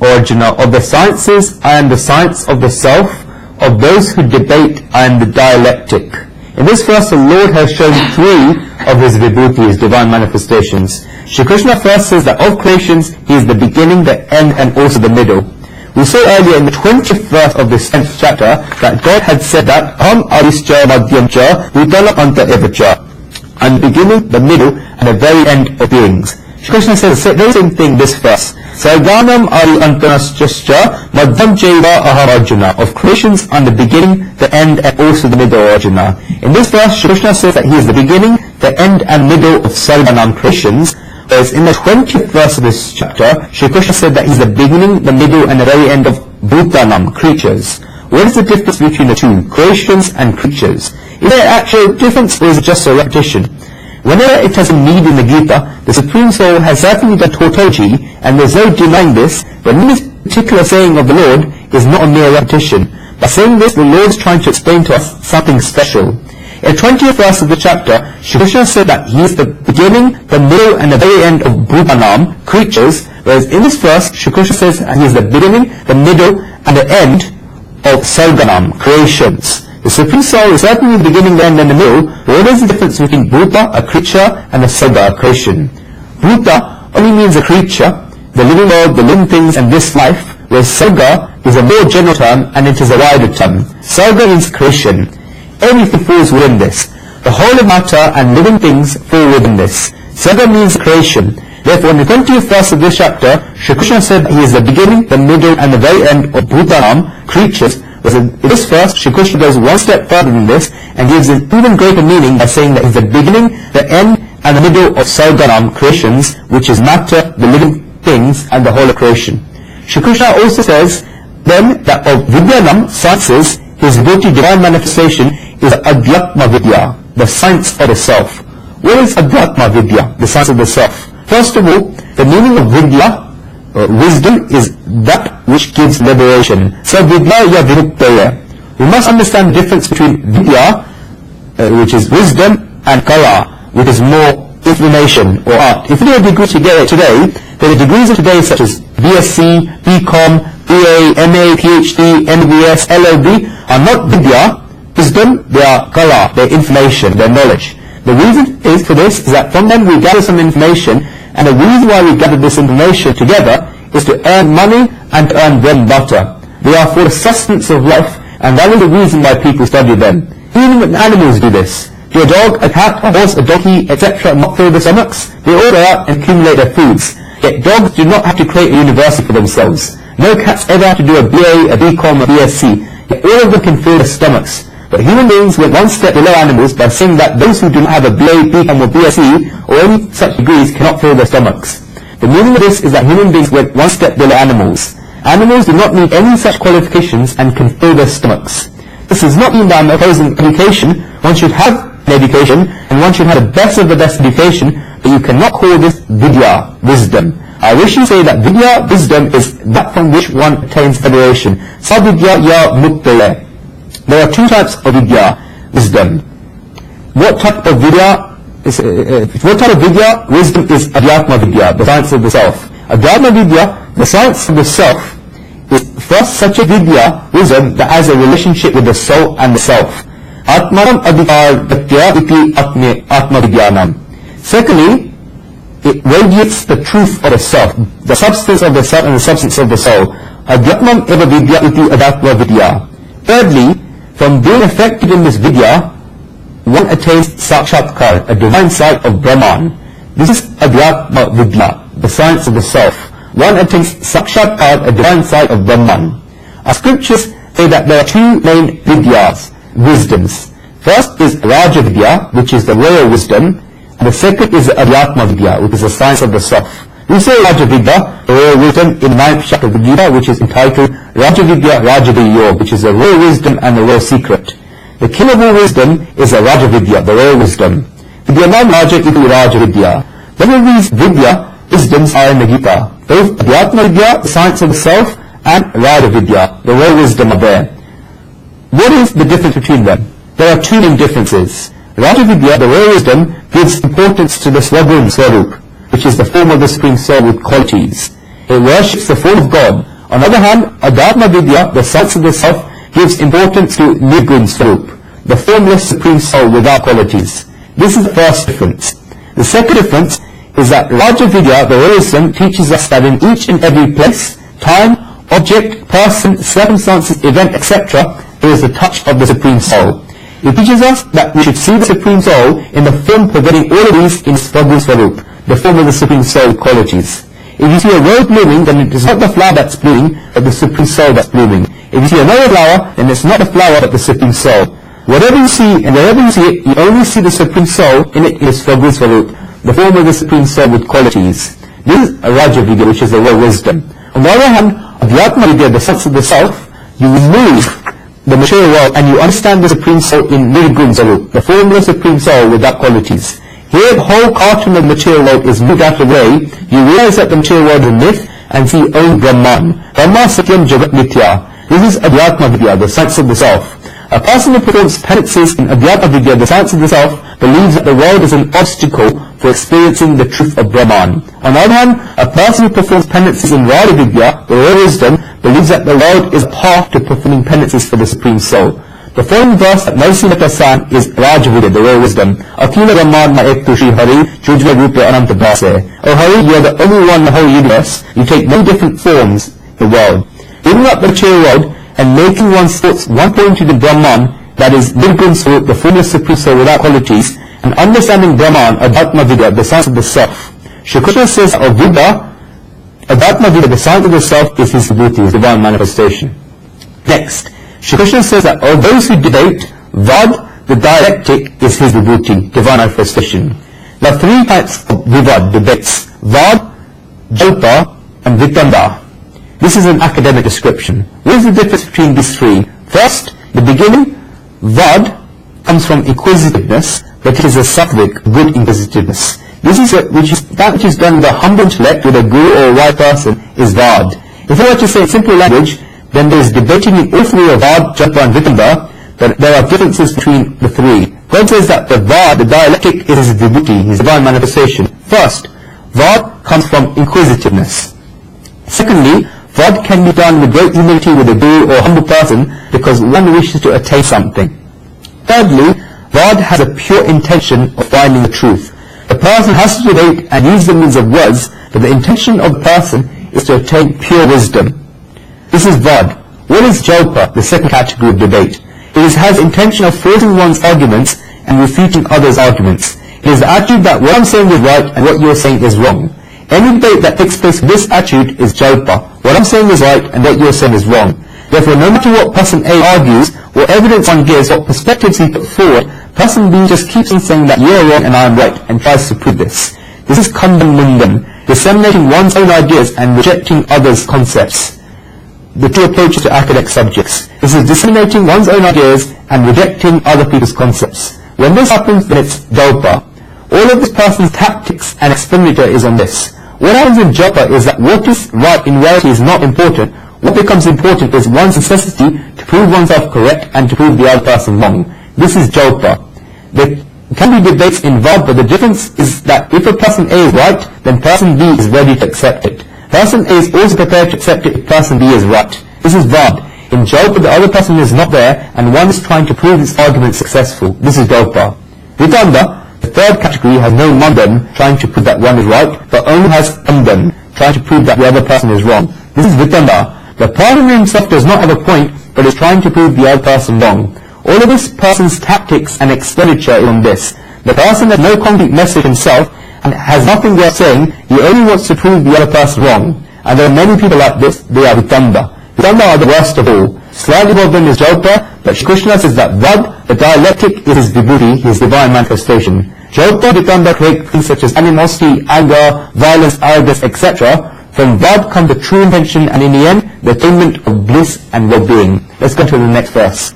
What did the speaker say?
Arjuna, of the sciences I am the science of the self, of those who debate I am the dialectic. In this verse the Lord has shown three of his vibhutis, divine manifestations. Shri Krishna first says that of creations he is the beginning, the end and also the middle. We saw earlier in the 20th verse of this 10th chapter that God had said that Aham Adischa Madhyamcha Bhutala Anta Evacha, and the beginning, the middle and the very end of beings. Shri Krishna says the very same thing this verse. Sarganam Ari Antanascha Madhyam Chaiva Aham Arjuna, of creations and the beginning, the end and also the middle Arjuna. In this verse Shri Krishna says that he is the beginning, the end and middle of Sarganam creations. Whereas in the 20th verse of this chapter, Shri Krishna said that he is the beginning, the middle and the very end of Bhutanam, creatures. What is the difference between the two, creations and creatures? Is there an actual difference or is it just a repetition? Whenever it has a need in the Gita, the Supreme Soul has certainly the tautology, and there is no denying this, but in this particular saying of the Lord is not a mere repetition. By saying this, the Lord is trying to explain to us something special. In the 20th verse of the chapter, Shri Krishna said that he is the beginning, the middle and the very end of Bhutanam, creatures, whereas in this verse, Shri Krishna says that he is the beginning, the middle and the end of Sarganam, creations. The Supreme Soul is certainly the beginning, the end and the middle. What is the difference between Bhuta, a creature, and a Sarga, a creation? Bhuta only means a creature, the living world, the living things and this life, whereas Sarga is a more general term and it is a wider term. Sarga means creation. Everything falls within this. The whole of matter and living things fall within this. Sarga means creation. Therefore, in the 20th verse of this chapter, Shri Krishna said he is the beginning, the middle and the very end of Bhutanam, creatures. Whereas in this verse, Shri Krishna goes one step further than this and gives an even greater meaning by saying that he is the beginning, the end and the middle of Sarganam, creations, which is matter, the living things and the whole of creation. Shri Krishna also says then that of Vidyanam, sciences, his vibhuti divine manifestation is Adhyatma Vidya, the science of the self. What is Adhyatma Vidya, the science of the self? First of all, the meaning of Vidya, wisdom, is that which gives liberation. So Vidya ya Vimuktaya. We must understand the difference between Vidya, which is wisdom, and Kala, which is more information or art. If you do a degree today, then the degrees of today such as BSc, BCom, BA, MA, PhD, MBS, LLB are not Vidya, wisdom, they are Kala, they are information, they are knowledge. The reason is for this is that from them we gather some information, and the reason why we gather this information together is to earn money and to earn bread and butter. They are for the sustenance of life, and that is the reason why people study them. Even when animals do this. Do a dog, a cat, a horse, a donkey, etc. not fill their stomachs? They all go out and accumulate their foods. Yet dogs do not have to create a university for themselves. No cats ever have to do a BA, a BCom, a BSc. Yet all of them can fill their stomachs. But human beings went one step below animals by saying that those who do not have a BA, BCom or BSc or any such degrees cannot fill their stomachs. The meaning of this is that human beings went one step below animals. Animals do not need any such qualifications and can fill their stomachs. This does not mean that I'm opposing education. One should have an education and one should have the best of the best education, but you cannot call this Vidya, wisdom. I wish to say that Vidya, wisdom, is that from which one attains liberation. Savidya ya muktale. There are two types of Vidya, wisdom. What type of Vidya wisdom is Adhyatma Vidya, the science of the self. Adhyatma Vidya, the science of the self, is first such a Vidya, wisdom, that has a relationship with the soul and the self. Atmanam adhikar dhatya iti atma vidyanam. Secondly, it radiates the truth of the self, the substance of the self and the substance of the soul. Adhyatmam eva vidya iti adhyatma vidya. Thirdly, from being affected in this vidya, one attains sakshatkar, a divine sight of Brahman. This is Adhyatma Vidya, the science of the self. One attains sakshatkar, a divine sight of Brahman. Our scriptures say that there are two main vidyas, wisdoms. First is Raja Vidya, which is the royal wisdom, and the second is the Adhyatma Vidya, which is the science of the self. We say Raja Vidya, the royal wisdom, in the 9th chapter of the Gita, which is entitled Raja Vidya, Raja Vidya, which is the royal wisdom and the royal secret. The king of all wisdom is the Raja Vidya, the royal wisdom. Vidyanam Raja iti Raja Vidya. Both of these Vidya, wisdoms, are in the Gita. Both Adhyatma Vidya, the science of the self, and Raja Vidya, the royal wisdom, are there. What is the difference between them? There are two main differences. Raja Vidya, the royal wisdom, gives importance to the Swagun Swarup, which is the form of the Supreme Soul with qualities. It worships the form of God, On the other hand, Adhyatma Vidya, the science of the self, gives importance to Nirgun Swarup, the formless supreme soul without qualities. This is the first difference. The second difference is that Raja Vidya, the wisdom, teaches us that in each and every place, time, object, person, circumstances, event, etc., there is the touch of the supreme soul. It teaches us that we should see the supreme soul in the form pervading all of these in Svagru Swarup, the form of the supreme soul qualities. If you see a rose blooming, then it is not the flower that's blooming, but the supreme soul that's blooming. If you see another flower, then it's not the flower, but the supreme soul. Whatever you see, and wherever you see it, you only see the supreme soul in it is Svagru Swarup, the form of the supreme soul with qualities. This is a Raja Vidya, which is the raw wisdom. On the other hand, Adhyatma Vidya, the sense of the self, you remove the material world and you understand the supreme soul in Nirgun Swarup, the form of the supreme soul without qualities. Here the whole cartoon of the material world is moved out of the way. You realize that the material world is a myth and see only Brahman. Brahma Satyam Jagat Mithya. This is Adhyatma Vidya, the science of the self. A person who performs penances in Adhyatma Vidya, the science of the self, believes that the world is an obstacle for experiencing the truth of Brahman. On the other hand, a person who performs penances in Raja Vidya, the real wisdom, believes that the world is a path to performing penances for the Supreme Soul. The following verse that Naisimata sang is Raja Vidya, the real wisdom. Akila Brahman ma ek tu Shri Hari, Jujva Rupa Ananta Bhase. Oh Hari, you are the only one in the whole universe. You take many different forms in the world. Giving up the material world and making one's thoughts one point to the Brahman, that is Nirgun Swarup, the formless Supreme Soul without qualities, and understanding Brahman, Adhyatma Vidya, the science of the self. Shri Krishna says of Vidya, Adhyatma Vidya, the science of the self, is his vibhuti, his divine manifestation. Next, Shri Krishna says that of those who debate, Vad, the dialectic, is his vibhuti, divine manifestation. There are three types of Vivad, debates: Vad, Jalpa, and Vitanda. This is an academic description. What is the difference between these three? First, the beginning, Vad, comes from inquisitiveness, but it is a sattvic, good inquisitiveness. This is that which is done with a humble intellect, with a guru or a wise person, is Vad. If I were to say in simple language, then there is debating in all three of Vad, Jalpa and Vitanda, but there are differences between the three. God says that the Vad, the dialectic, is his vibhuti, his divine manifestation. First, Vad comes from inquisitiveness. Secondly, Vad can be done with great humility with a guru or humble person because one wishes to attain something. Thirdly, Vad has a pure intention of finding the truth. The person has to debate and use the means of words, but the intention of the person is to attain pure wisdom. This is Vad. What is Jalpa, the second category of debate? It has the intention of forcing one's arguments and refuting others' arguments. It is the attitude that what I'm saying is right and what you're saying is wrong. Any debate that takes place with this attitude is Jalpa. What I'm saying is right and what you're saying is wrong. Therefore, no matter what person A argues, what evidence one gives, what perspectives he puts forward, person B just keeps on saying that you're wrong and I'm right and tries to prove this. This is Kandam Mundam, disseminating one's own ideas and rejecting others' concepts. The two approaches to academic subjects. This is disseminating one's own ideas and rejecting other people's concepts. When this happens, then it's Jalpa. All of this person's tactics and expenditure is on this. What happens in Jalpa is that what is right in reality is not important. What becomes important is one's necessity to prove oneself correct and to prove the other person wrong. This is Jalpa. There can be debates in Vad, but the difference is that if a person A is right, then person B is ready to accept it. Person A is also prepared to accept it if person B is right. This is Vad. In Jalpa, the other person is not there, and one is trying to prove his argument successful. This is Jalpa. Vitanda, the third category, has no Mandan, trying to prove that one is right, but only has Andan, trying to prove that the other person is wrong. This is Vitanda. The person himself does not have a point, but is trying to prove the other person wrong. All of this person's tactics and expenditure is on this. The person has no concrete message himself and has nothing worth saying. He only wants to prove the other person wrong. And there are many people like this. They are Vitanda. Vitanda are the worst of all. Slightly above them is Jalpa, but Shri Krishna says that Vad, the dialectic, is his vibhuti, his divine manifestation. Jalpa, Vitanda create things such as animosity, anger, violence, arrogance, etc. From Vad comes the true intention and in the end, the attainment of bliss and well-being. Let's go to the next verse.